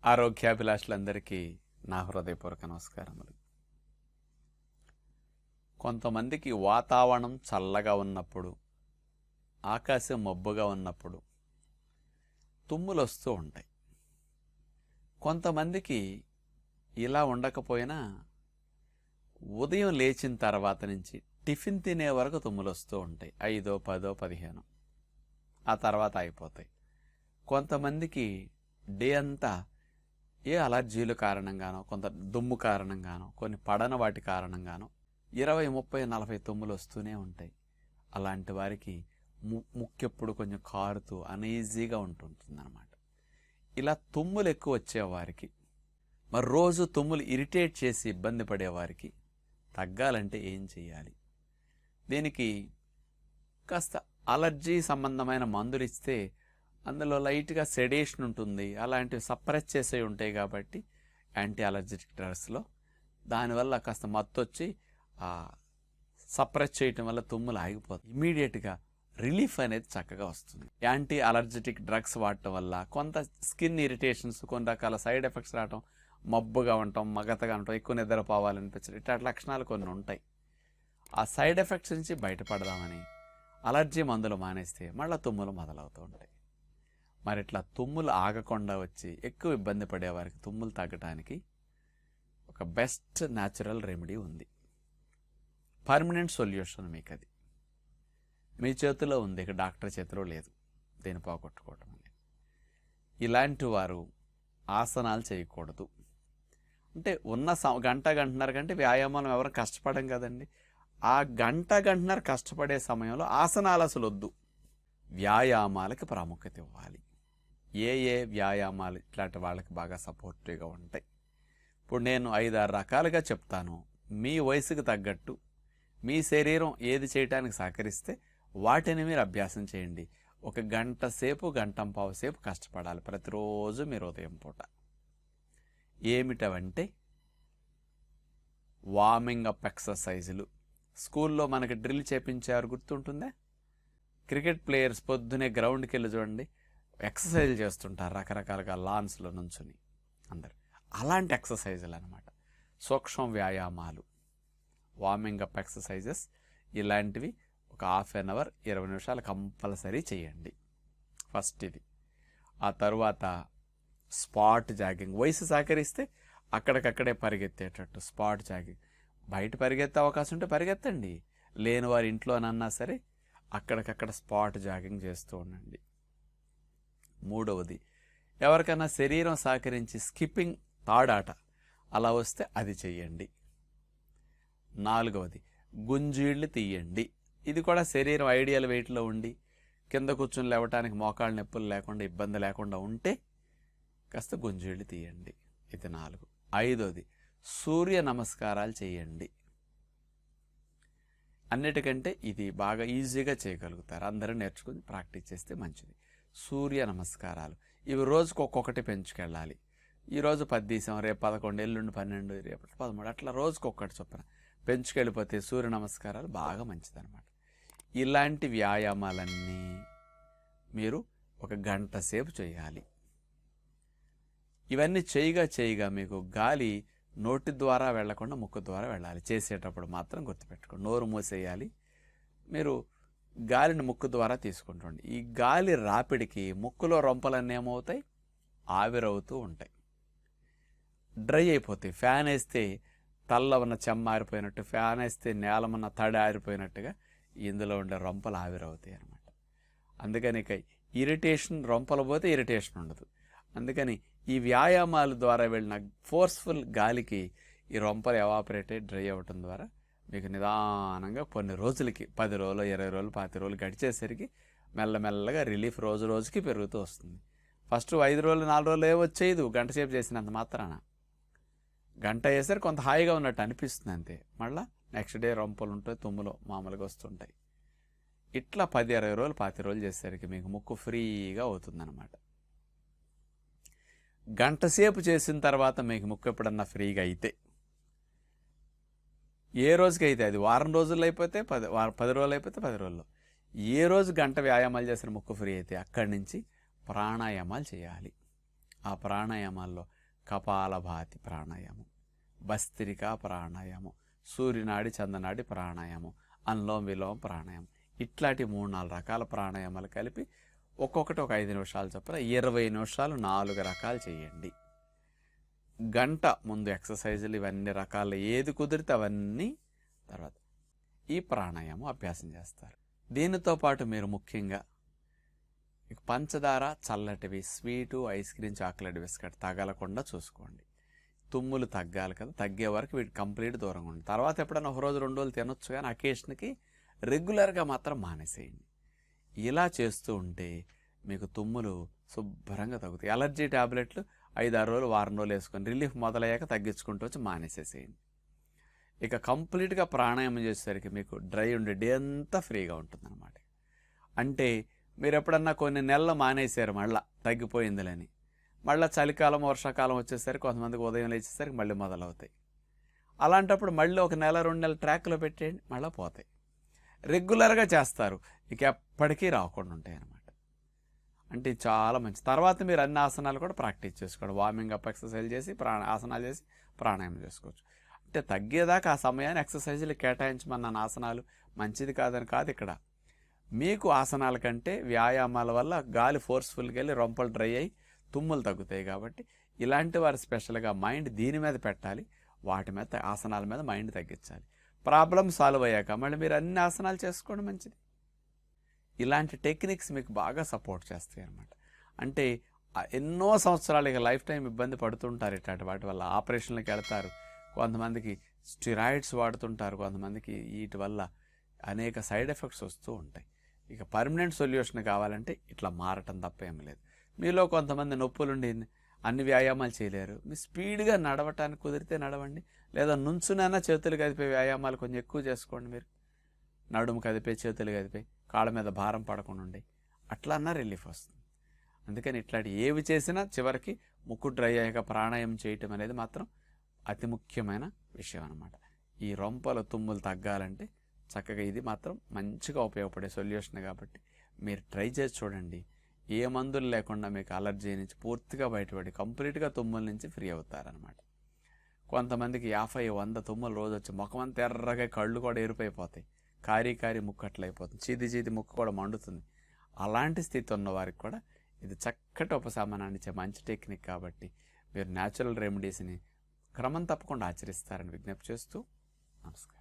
ఆరోగ్యాభిలాషులందరికీ నా హృదయపూర్వక నమస్కారములు. కొంతమందికి వాతావరణం చల్లగా ఉన్నప్పుడు, ఆకాశం మబ్బుగా ఉన్నప్పుడు తుమ్ములు వస్తూ ఉంటాయి. కొంతమందికి ఇలా ఉండకపోయినా ఉదయం లేచిన తర్వాత నుంచి టిఫిన్ తినే వరకు తుమ్ములు వస్తూ ఉంటాయి. 5, 10, 15 ఆ తర్వాత అయిపోతాయి. కొంతమందికి డే అంతా ఏ అలర్జీలు కారణంగానో, కొంత దుమ్ము కారణంగానో, కొన్ని పడన వాటి కారణంగానో 20, 30, 40 తుమ్ములు వస్తూనే ఉంటాయి. అలాంటి వారికి ముక్కెప్పుడు కొంచెం కారుతూ అనీజీగా ఉంటుందన్నమాట. ఇలా తుమ్ములు ఎక్కువ వచ్చేవారికి, మరి రోజు తుమ్ములు ఇరిటేట్ చేసి ఇబ్బంది పడేవారికి తగ్గాలంటే ఏం చేయాలి? దీనికి కాస్త అలర్జీ సంబంధమైన మందులు ఇస్తే అందులో లైట్గా సెడేషన్ ఉంటుంది, అలాంటివి సప్రెస్ చేసే ఉంటాయి. కాబట్టి యాంటీ అలర్జెటిక్ డ్రగ్స్లో దానివల్ల కాస్త మత్తు వచ్చి సప్రెస్ చేయటం వల్ల తుమ్ములు ఆగిపోతుంది. ఇమీడియట్గా రిలీఫ్ అనేది చక్కగా వస్తుంది. యాంటీ అలర్జెటిక్ డ్రగ్స్ వాడటం వల్ల కొంత స్కిన్ ఇరిటేషన్స్, కొన్ని రకాల సైడ్ ఎఫెక్ట్స్ రావటం, మబ్బుగా ఉండటం, మగతగా ఉండటం, ఎక్కువ నిద్రపోవాలనిపించడం, ఇట్లా లక్షణాలు కొన్ని ఉంటాయి. ఆ సైడ్ ఎఫెక్ట్స్ నుంచి బయటపడదామని అలర్జీ మందులు మానేస్తే మళ్ళీ తుమ్ములు మొదలవుతూ ఉంటాయి. మరి ఇట్లా తుమ్ములు ఆగకుండా వచ్చి ఎక్కువ ఇబ్బంది పడేవారికి తుమ్ములు తగ్గడానికి ఒక బెస్ట్ న్యాచురల్ రెమెడీ ఉంది. పర్మనెంట్ సొల్యూషన్ మీకు అది మీ చేతిలో ఉంది, ఇక డాక్టర్ చేతిలో లేదు దీన్ని పోగొట్టుకోవటం అనేది. ఇలాంటి వారు ఆసనాలు చేయకూడదు. అంటే ఉన్న గంటన్నర కంటే వ్యాయామం ఎవరు కష్టపడం కదండి. ఆ గంటన్నర కష్టపడే సమయంలో ఆసనాలు అసలు వద్దు, వ్యాయామాలకి ప్రాముఖ్యత ఇవ్వాలి. ఏ వ్యాయామాలు ఇట్లాంటి వాళ్ళకి బాగా సపోర్టివ్గా ఉంటాయి. ఇప్పుడు నేను 5-6 రకాలుగా చెప్తాను. మీ వయసుకు తగ్గట్టు మీ శరీరం ఏది చేయడానికి సహకరిస్తే వాటిని మీరు అభ్యాసం చేయండి. ఒక గంట సేపు, గంటంపావు సేపు కష్టపడాలి ప్రతిరోజు మీరు ఉదయం పూట. ఏమిటవంటే వార్మింగ్ అప్ ఎక్సర్సైజులు. స్కూల్లో మనకి డ్రిల్ చేపించారు, గుర్తుంటుందా? క్రికెట్ ప్లేయర్స్ పొద్దునే గ్రౌండ్కి వెళ్ళి చూడండి, ఎక్సర్సైజ్ చేస్తుంటారు రకరకాలుగా లాన్స్లో నుంచుని అందరు. అలాంటి ఎక్సర్సైజులు అనమాట, సూక్ష్మ వ్యాయామాలు, వార్మింగ్ అప్ ఎక్సర్సైజెస్. ఇలాంటివి ఒక 1/2 అవర్ 20 నిమిషాలు కంపల్సరీ చేయండి ఫస్ట్ ఇది. ఆ తరువాత స్పాట్ జాగింగ్. వయసు సహకరిస్తే అక్కడికక్కడే పరిగెత్తేటట్టు స్పాట్ జాగింగ్. బయట పరిగెత్తే అవకాశం ఉంటే పరిగెత్తండి, లేని వారి ఇంట్లోనన్నా సరే అక్కడికక్కడ స్పాట్ జాగింగ్ చేస్తూ ఉండండి. 3వది, ఎవరికైనా శరీరం సహకరించి స్కిప్పింగ్, తాడాట అలా వస్తే అది చెయ్యండి. 4వది, గుంజీళ్ళు తీయండి. ఇది కూడా శరీరం ఐడియల్ వెయిట్లో ఉండి కింద కూర్చుని లేవటానికి మోకాళ్ళ నొప్పులు లేకుండా, ఇబ్బంది లేకుండా ఉంటే కాస్త గుంజీళ్ళు తీయండి. ఇది 4. 5వది, సూర్య నమస్కారాలు చేయండి. అన్నిటికంటే ఇది బాగా ఈజీగా చేయగలుగుతారు, అందరూ నేర్చుకుని ప్రాక్టీస్ చేస్తే మంచిది. సూర్య నమస్కారాలు ఇవి రోజుకు ఒక్కొక్కటి పెంచుకెళ్ళాలి. ఈరోజు 10 తీసాం, రేపు 11, ఎల్లుండి 12, రేపు 13, అట్లా రోజుకొక్కటి చొప్పున పెంచుకెళ్ళిపోతే సూర్య నమస్కారాలు బాగా మంచిదన్నమాట. ఇలాంటి వ్యాయామాలన్నీ మీరు ఒక గంట సేపు చేయాలి. ఇవన్నీ చేయగా మీకు గాలి నోటి ద్వారా వెళ్లకుండా ముక్కు ద్వారా వెళ్ళాలి. చేసేటప్పుడు మాత్రం గుర్తుపెట్టుకోండి, నోరు మూసేయాలి, మీరు గాలిని ముక్కు ద్వారా తీసుకుంటుండండి. ఈ గాలి రాపిడికి ముక్కులో రొంపలన్నీ ఏమవుతాయి, ఆవిరవుతూ ఉంటాయి, డ్రై అయిపోతాయి. ఫ్యాన్ వేస్తే తల్ల ఉన్న చెమ్మ ఆరిపోయినట్టు, ఫ్యాన్ వేస్తే నేలమన్న తడి ఆరిపోయినట్టుగా ఇందులో ఉండే రొంపలు ఆవిరవుతాయి అన్నమాట. అందుకని ఇక ఇరిటేషన్, రొంపలు పోతే ఇరిటేషన్ ఉండదు. అందుకని ఈ వ్యాయామాల ద్వారా వెళ్ళిన ఫోర్స్ఫుల్ గాలికి ఈ రొంపలు ఎవాపరేటెడ్, డ్రై అవ్వటం ద్వారా మీకు నిదానంగా కొన్ని రోజులకి 10 రోజులు, 20 రోజులు, 25 రోజులు గడిచేసరికి మెల్లమెల్లగా రిలీఫ్ రోజు రోజుకి పెరుగుతూ వస్తుంది. ఫస్ట్ 5 రోజులు, 4 రోజులు ఏమొచ్చేది, గంట సేపు చేసినంత మాత్రాన. గంట వేసరికి కొంత హాయిగా ఉన్నట్టు అనిపిస్తుంది అంతే. మళ్ళీ నెక్స్ట్ డే రొంపలు ఉంటాయి, తుమ్ములు మామూలుగా వస్తుంటాయి. ఇట్లా 10, 20 రోజులు, 25 రోజులు చేసేసరికి మీకు ముక్కు ఫ్రీగా అవుతుందన్నమాట. గంట సేపు చేసిన తర్వాత మీకు ముక్కు ఎప్పుడన్నా ఫ్రీగా అయితే, ఏ రోజుకి అయితే అది వారం రోజుల్లో అయిపోతే 10 రోజులు అయిపోతే 10 రోజుల్లో, ఏ రోజు గంట వ్యాయామాలు చేసిన ముక్కు ఫ్రీ అయితే అక్కడి నుంచి ప్రాణాయామాలు చేయాలి. ఆ ప్రాణాయామాల్లో కపాలభాతి ప్రాణాయామం, భస్త్రికా ప్రాణాయామం, సూర్యనాడి చంద్రనాడి ప్రాణాయామం, అనులోమ విలోమ ప్రాణాయామం, ఇట్లాంటి 3-4 రకాల ప్రాణాయామాలు కలిపి ఒక్కొక్కటి ఒక 5 నిమిషాలు చొప్పున 20 నిమిషాలు 4 రకాలు చేయండి. గంట ముందు ఎక్సర్సైజులు ఇవన్నీ రకాలు ఏది కుదిరితే అవన్నీ తర్వాత ఈ ప్రాణాయామం అభ్యాసం చేస్తారు. దీనితో పాటు మీరు ముఖ్యంగా పంచదార, చల్లటివి, sweet, ice cream, chocolate, biscuit తగలకుండా చూసుకోండి. తుమ్ములు తగ్గాలి కదా, తగ్గే వరకు వీటి కంప్లీట్ దూరంగా ఉండి తర్వాత ఎప్పుడైనా ఒక రోజు 2 రోజులు తినొచ్చు, కానీ అకేషన్కి రెగ్యులర్గా మాత్రం మానేసేయండి. ఇలా చేస్తూ ఉంటే మీకు తుమ్ములు శుభ్రంగా తగ్గుతాయి. అలర్జీ ట్యాబ్లెట్లు 5-6 రోజులు, వారం రోజులు వేసుకొని రిలీఫ్ మొదలయ్యాక తగ్గించుకుంటూ వచ్చి మానేసేసేయండి. ఇక కంప్లీట్గా ప్రాణాయామం చేసేసరికి మీకు డ్రై ఉండే డే అంతా ఫ్రీగా ఉంటుందన్నమాట. అంటే మీరు ఎప్పుడన్నా కొన్ని నెలలు మానేశారు, మళ్ళీ తగ్గిపోయిందిలని, మళ్ళీ చలికాలం వర్షాకాలం వచ్చేసరికి కొంతమందికి ఉదయం లేచేసరికి మళ్ళీ మొదలవుతాయి. అలాంటప్పుడు మళ్ళీ ఒక నెల 2 నెలలు ట్రాక్లో పెట్టేయండి, మళ్ళీ పోతాయి. రెగ్యులర్గా చేస్తారు, ఇక ఎప్పటికీ రాకుండా ఉంటాయి అన్నమాట. అంటే చాలా మంచి. తర్వాత మీరు అన్ని ఆసనాలు కూడా ప్రాక్టీస్ చేసుకోండి. వార్మింగ్ అప్ ఎక్సర్సైజ్ చేసి ఆసనాలు చేసి ప్రాణాయామం చేసుకోవచ్చు. అంటే తగ్గేదాకా ఆ సమయాన్ని ఎక్సర్సైజులు కేటాయించమన్న ఆసనాలు మంచిది కాదని కాదు. ఇక్కడ మీకు ఆసనాల కంటే వ్యాయామాల వల్ల గాలి ఫోర్స్ఫుల్గా వెళ్ళి రొంపలు డ్రై అయ్యి తుమ్ములు తగ్గుతాయి. కాబట్టి ఇలాంటి వారు స్పెషల్గా మైండ్ దీని మీద పెట్టాలి, వాటి మీద ఆసనాల మీద మైండ్ తగ్గించాలి. ప్రాబ్లం సాల్వ్ అయ్యాక మళ్ళీ మీరు అన్ని ఆసనాలు చేసుకోండి, మంచిది. ఇలాంటి టెక్నిక్స్ మీకు బాగా సపోర్ట్ చేస్తాయి అన్నమాట. అంటే ఎన్నో సంవత్సరాలు ఇక లైఫ్ టైం ఇబ్బంది పడుతుంటారు ఇట్లాంటి వాటి వల్ల. ఆపరేషన్లకు వెళ్తారు, కొంతమందికి స్టిరాయిడ్స్ వాడుతుంటారు, కొంతమందికి వీటి వల్ల అనేక సైడ్ ఎఫెక్ట్స్ వస్తూ ఉంటాయి. ఇక పర్మనెంట్ సొల్యూషన్ కావాలంటే ఇట్లా మారటం తప్ప ఏం లేదు. మీలో కొంతమంది నొప్పులుండి అన్ని వ్యాయామాలు చేయలేరు, మీ స్పీడ్గా నడవటానికి కుదిరితే నడవండి, లేదా నుంచునైనా చేతులు కదిపే వ్యాయామాలు కొంచెం ఎక్కువ చేసుకోండి. మీరు నడుము కదిపే, చేతులు కదిపే, కాళ్ళ మీద భారం పడకుండా ఉండి అట్లా అన్నా రిలీఫ్ వస్తుంది. అందుకని ఇట్లాంటి ఏవి చేసినా చివరికి ముక్కు డ్రై అయ్యాక ప్రాణాయామం చేయటం అనేది మాత్రం అతి ముఖ్యమైన విషయం అన్నమాట. ఈ రొంపల తుమ్ములు తగ్గాలంటే చక్కగా ఇది మాత్రం మంచిగా ఉపయోగపడే సొల్యూషన్. కాబట్టి మీరు ట్రై చేసి చూడండి. ఏ మందులు లేకుండా మీకు అలర్జీ నుంచి పూర్తిగా బయటపడి కంప్లీట్గా తుమ్ముల నుంచి ఫ్రీ అవుతారనమాట. కొంతమందికి 50-100 తుమ్ములు రోజు వచ్చి ముఖమంతా ఎర్రగా, కళ్ళు కూడా ఎరుపైపోతాయి, కారీ ముక్కు అట్లయిపోతుంది, చీది ముక్కు కూడా మండుతుంది. అలాంటి స్థితి ఉన్న వారికి కూడా ఇది చక్కటి ఉపశమనాన్ని ఇచ్చే మంచి టెక్నిక్. కాబట్టి మీరు న్యాచురల్ రెమెడీస్ని క్రమం తప్పకుండా ఆచరిస్తారని విజ్ఞప్తి చేస్తూ నమస్కారం.